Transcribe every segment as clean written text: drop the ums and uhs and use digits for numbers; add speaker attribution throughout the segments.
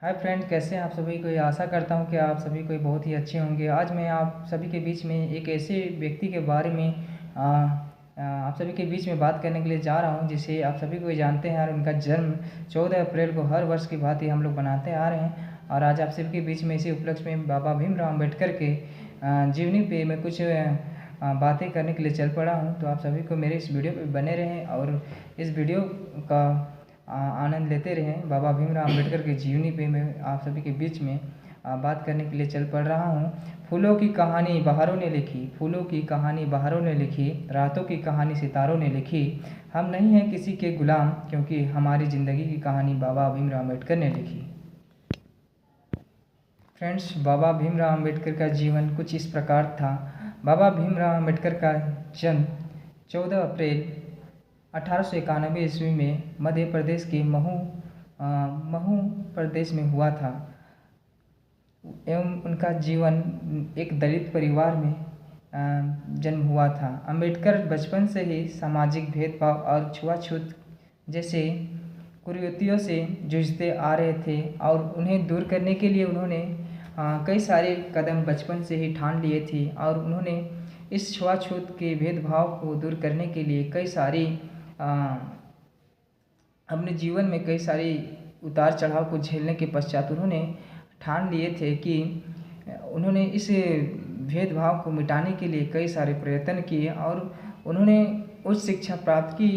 Speaker 1: Hi friend, कैसे हैं आप सभी को। आशा करता हूं कि आप सभी कोई बहुत ही अच्छे होंगे। आज मैं आप सभी के बीच में एक ऐसे व्यक्ति के बारे में आप सभी के बीच में बात करने के लिए जा रहा हूं जिसे आप सभी को जानते हैं और उनका जन्म 14 अप्रैल को हर वर्ष की भांति हम लोग बनाते आ रहे हैं। और आज आप सभी के बीच में इसी उपलक्ष्य में बाबा भीमराव अम्बेडकर के जीवनी पे मैं कुछ बातें करने के लिए चल पड़ा हूं। तो आप सभी को मेरे इस वीडियो पे बने रहें और इस वीडियो का आनंद लेते रहें। बाबा भीमराव अम्बेडकर की जीवनी पे मैं आप सभी के बीच में बात करने के लिए चल पड़ रहा हूँ। फूलों की कहानी बहारों ने लिखी, फूलों की कहानी बहारों ने लिखी, रातों की कहानी सितारों ने लिखी। हम नहीं हैं किसी के गुलाम, क्योंकि हमारी ज़िंदगी की कहानी बाबा भीमराव अम्बेडकर ने लिखी। फ्रेंड्स, बाबा भीमराव अम्बेडकर का जीवन कुछ इस प्रकार था। बाबा भीमराव अम्बेडकर का जन्म 14 अप्रैल 1891 ईस्वी में मध्य प्रदेश के महू प्रदेश में हुआ था एवं उनका जीवन एक दलित परिवार में जन्म हुआ था। अम्बेडकर बचपन से ही सामाजिक भेदभाव और छुआछूत जैसे कुरीतियों से जूझते आ रहे थे और उन्हें दूर करने के लिए उन्होंने कई सारे कदम बचपन से ही ठान लिए थे और उन्होंने इस छुआछूत के भेदभाव को दूर करने के लिए कई सारी अपने जीवन में कई सारी उतार चढ़ाव को झेलने के पश्चात उन्होंने ठान लिए थे कि उन्होंने इस भेदभाव को मिटाने के लिए कई सारे प्रयत्न किए और उन्होंने उच्च शिक्षा प्राप्त की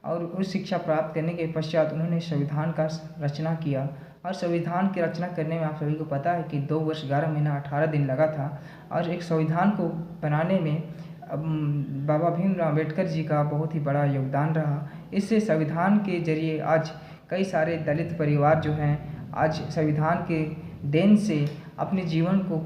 Speaker 1: और उच्च शिक्षा प्राप्त करने के पश्चात उन्होंने संविधान का रचना किया। और संविधान की रचना करने में आप सभी को पता है कि 2 वर्ष 11 महीना 18 दिन लगा था। और एक संविधान को बनाने में बाबा भीमराव अम्बेडकर जी का बहुत ही बड़ा योगदान रहा। इससे संविधान के जरिए आज कई सारे दलित परिवार जो हैं आज संविधान के देन से अपने जीवन को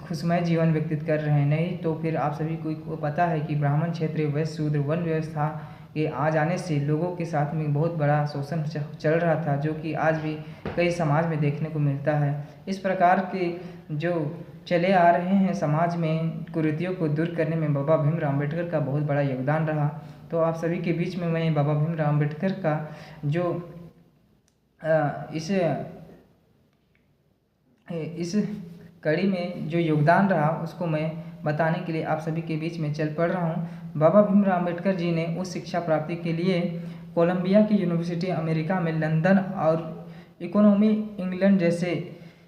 Speaker 1: खुशमय जीवन व्यतीत कर रहे हैं। नहीं तो फिर आप सभी को पता है कि ब्राह्मण क्षेत्रीय वैश्य शूद्र वन व्यवस्था के आ जाने से लोगों के साथ में बहुत बड़ा शोषण चल रहा था, जो कि आज भी कई समाज में देखने को मिलता है। इस प्रकार के जो चले आ रहे हैं समाज में कुरीतियों को दूर करने में बाबा भीमराव अम्बेडकर का बहुत बड़ा योगदान रहा। तो आप सभी के बीच में मैं बाबा भीमराव अम्बेडकर का जो इस कड़ी में जो योगदान रहा उसको मैं बताने के लिए आप सभी के बीच में चल पड़ रहा हूँ। बाबा भीमराव अम्बेडकर जी ने उच्च शिक्षा प्राप्ति के लिए कोलंबिया की यूनिवर्सिटी अमेरिका में, लंदन और इकोनॉमी इंग्लैंड जैसे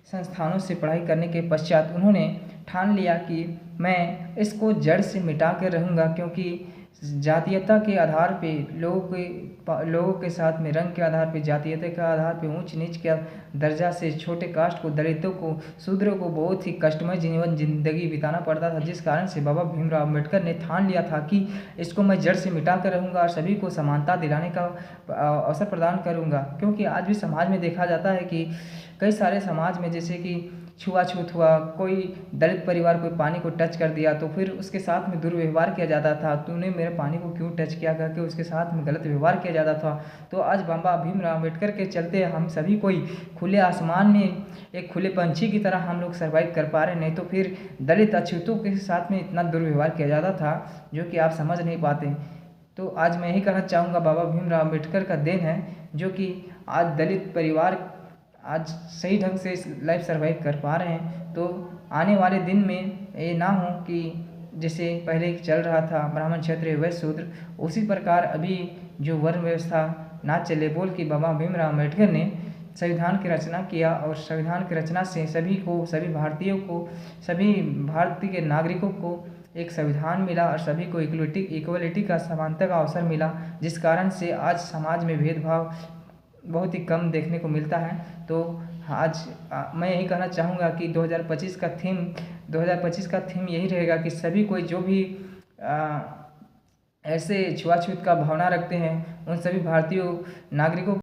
Speaker 1: संस्थानों से पढ़ाई करने के पश्चात उन्होंने ठान लिया कि मैं इसको जड़ से मिटा कर रहूँगा, क्योंकि जातीयता के आधार पे लोगों के साथ में रंग के आधार पे, जातीयता के आधार पे ऊंच नीच के दर्जा से छोटे कास्ट को, दलितों को, शूद्रों को बहुत ही कष्टमय जीवन जिंदगी बिताना पड़ता था। जिस कारण से बाबा भीमराव अम्बेडकर ने ठान लिया था कि इसको मैं जड़ से मिटा कर रहूँगा और सभी को समानता दिलाने का अवसर प्रदान करूँगा। क्योंकि आज भी समाज में देखा जाता है कि कई सारे समाज में जैसे कि छुआछूत हुआ, कोई दलित परिवार कोई पानी को टच कर दिया तो फिर उसके साथ में दुर्व्यवहार किया जाता था। तूने मेरे पानी को क्यों टच किया करके उसके साथ में गलत व्यवहार किया जाता था। तो आज बाबा भीमराव अम्बेडकर के चलते हम सभी कोई खुले आसमान में एक खुले पंछी की तरह हम लोग सर्वाइव कर पा रहे। नहीं तो फिर दलित अछूतों के साथ में इतना दुर्व्यवहार किया जाता था जो कि आप समझ नहीं पाते। तो आज मैं यही कहना चाहूँगा, बाबा भीमराव अम्बेडकर का देन है जो कि आज दलित परिवार आज सही ढंग से लाइफ सर्वाइव कर पा रहे हैं। तो आने वाले दिन में ये ना हो कि जैसे पहले चल रहा था ब्राह्मण क्षेत्रीय वैश्य शूद्र, उसी प्रकार अभी जो वर्ण व्यवस्था ना चले, बोल कि बाबा भीमराव अम्बेडकर ने संविधान की रचना किया और संविधान की रचना से सभी को, सभी भारतीयों को, सभी भारतीय के नागरिकों को एक संविधान मिला और सभी को इक्वलिटी का, समानता का अवसर मिला, जिस कारण से आज समाज में भेदभाव बहुत ही कम देखने को मिलता है। तो आज मैं यही कहना चाहूँगा कि 2025 का थीम यही रहेगा कि सभी कोई जो भी ऐसे छुआछूत का भावना रखते हैं उन सभी भारतीय नागरिकों